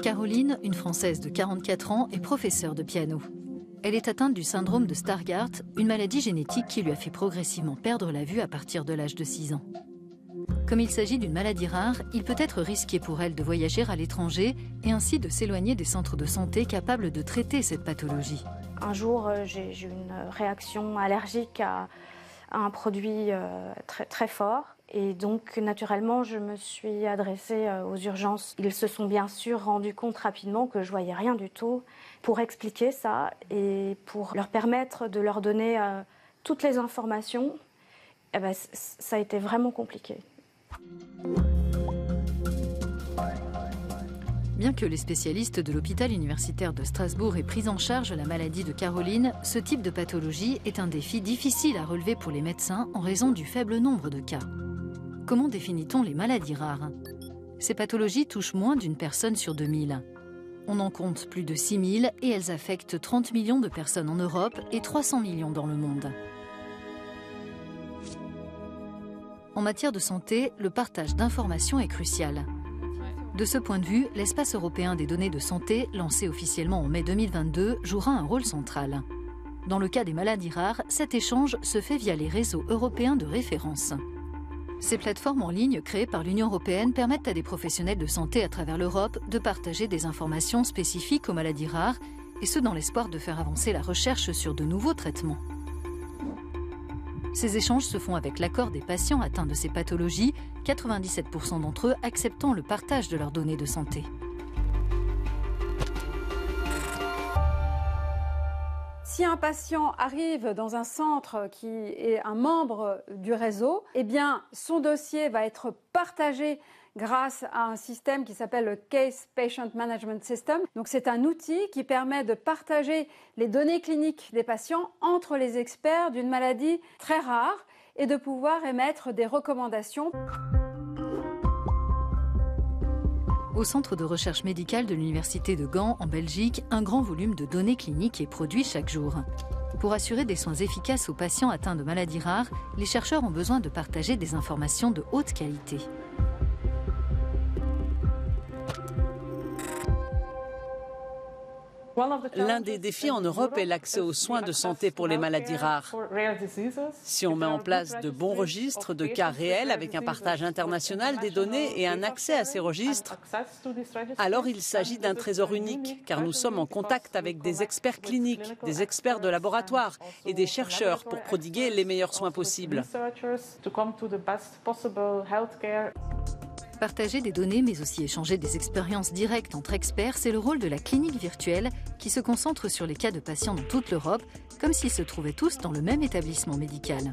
Caroline, une Française de 44 ans, est professeure de piano. Elle est atteinte du syndrome de Stargardt, une maladie génétique qui lui a fait progressivement perdre la vue à partir de l'âge de 6 ans. Comme il s'agit d'une maladie rare, il peut être risqué pour elle de voyager à l'étranger et ainsi de s'éloigner des centres de santé capables de traiter cette pathologie. Un jour, j'ai eu une réaction allergique à un produit très fort. Et donc, naturellement, je me suis adressée aux urgences. Ils se sont bien sûr rendus compte rapidement que je voyais rien du tout. Pour expliquer ça et pour leur permettre de leur donner toutes les informations, ça a été vraiment compliqué. Bien que les spécialistes de l'hôpital universitaire de Strasbourg aient pris en charge la maladie de Caroline, ce type de pathologie est un défi difficile à relever pour les médecins en raison du faible nombre de cas. Comment définit-on les maladies rares? Ces pathologies touchent moins d'une personne sur 2000. On en compte plus de 6000 et elles affectent 30 millions de personnes en Europe et 300 millions dans le monde. En matière de santé, le partage d'informations est crucial. De ce point de vue, l'espace européen des données de santé, lancé officiellement en mai 2022, jouera un rôle central. Dans le cas des maladies rares, cet échange se fait via les réseaux européens de référence. Ces plateformes en ligne créées par l'Union européenne permettent à des professionnels de santé à travers l'Europe de partager des informations spécifiques aux maladies rares, et ce dans l'espoir de faire avancer la recherche sur de nouveaux traitements. Ces échanges se font avec l'accord des patients atteints de ces pathologies, 97% d'entre eux acceptant le partage de leurs données de santé. Si un patient arrive dans un centre qui est un membre du réseau, eh bien, son dossier va être partagé grâce à un système qui s'appelle le Case Patient Management System. Donc, c'est un outil qui permet de partager les données cliniques des patients entre les experts d'une maladie très rare et de pouvoir émettre des recommandations. Au centre de recherche médicale de l'Université de Gand, en Belgique, un grand volume de données cliniques est produit chaque jour. Pour assurer des soins efficaces aux patients atteints de maladies rares, les chercheurs ont besoin de partager des informations de haute qualité. L'un des défis en Europe est l'accès aux soins de santé pour les maladies rares. Si on met en place de bons registres de cas réels avec un partage international des données et un accès à ces registres, alors il s'agit d'un trésor unique, car nous sommes en contact avec des experts cliniques, des experts de laboratoire et des chercheurs pour prodiguer les meilleurs soins possibles. Partager des données, mais aussi échanger des expériences directes entre experts, c'est le rôle de la clinique virtuelle qui se concentre sur les cas de patients dans toute l'Europe, comme s'ils se trouvaient tous dans le même établissement médical.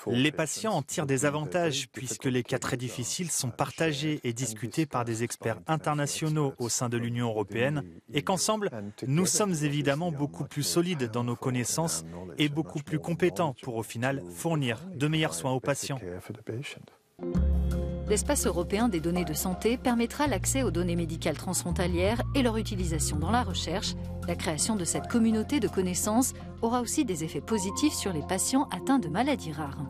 Les patients en tirent des avantages puisque les cas très difficiles sont partagés et discutés par des experts internationaux au sein de l'Union européenne et qu'ensemble, nous sommes évidemment beaucoup plus solides dans nos connaissances et beaucoup plus compétents pour au final fournir de meilleurs soins aux patients. L'espace européen des données de santé permettra l'accès aux données médicales transfrontalières et leur utilisation dans la recherche. La création de cette communauté de connaissances aura aussi des effets positifs sur les patients atteints de maladies rares.